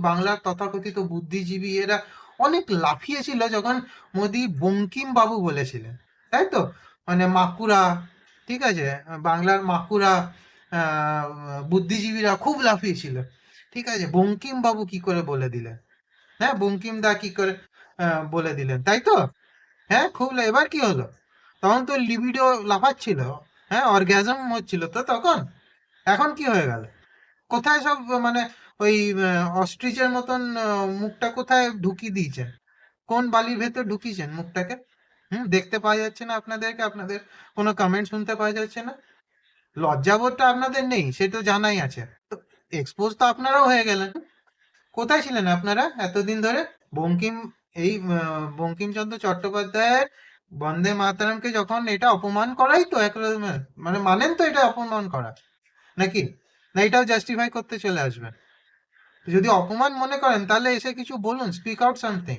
বাংলার তথাকথিত বুদ্ধিজীবী এরা অনেক লাফিয়েছিল যখন মোদি বঙ্কিম বাবু বলেছিলেন, তাই তো? মানে মাকুরা, ঠিক আছে, বাংলার মাকুরা বুদ্ধিজীবীরা খুব লাফিয়েছিল, ঠিক আছে, বঙ্কিম বাবু কি করে বলে দিলেন, হ্যাঁ, বঙ্কিম দা কি করে বলে দিলেন, তাই তো? হ্যাঁ, খুব এবার কি হলো? তখন তো লিবিডো লাফাচ্ছিল, হ্যাঁ, অর্গ্যাজম হচ্ছিল তো তখন। এখন কি হয়ে গেল? কোথায় সব মানে ওই অস্ট্রিচের মতন মুখটা কোথায় ঢুকিয়ে দিয়েছেন? কোন বালির ভেতর ঢুকিয়েছেন মুখটাকে? দেখতে পাওয়া যাচ্ছে না আপনাদেরকে, আপনাদের কোনো কমেন্ট শুনতে পাওয়া যাচ্ছে না। লজ্জাবোধটা আপনাদের নেই, সে তো জানাই আছে। তো এক্সপোজ তো আপনারাও হয়ে গেলেন। কোথায় ছিলেন আপনারা এতদিন ধরে? বঙ্কিম এই বঙ্কিমচন্দ্র চট্টোপাধ্যায়ের বন্দে মাতরমকে যখন এটা অপমান করাই তো এক রকমের, মানে মানেন তো এটা অপমান করা, নাকি? না এটাও জাস্টিফাই করতে চলে আসবেন? যদি অপমান মনে করেন তাহলে এসে কিছু বলুন, স্পিক আউট সামথিং।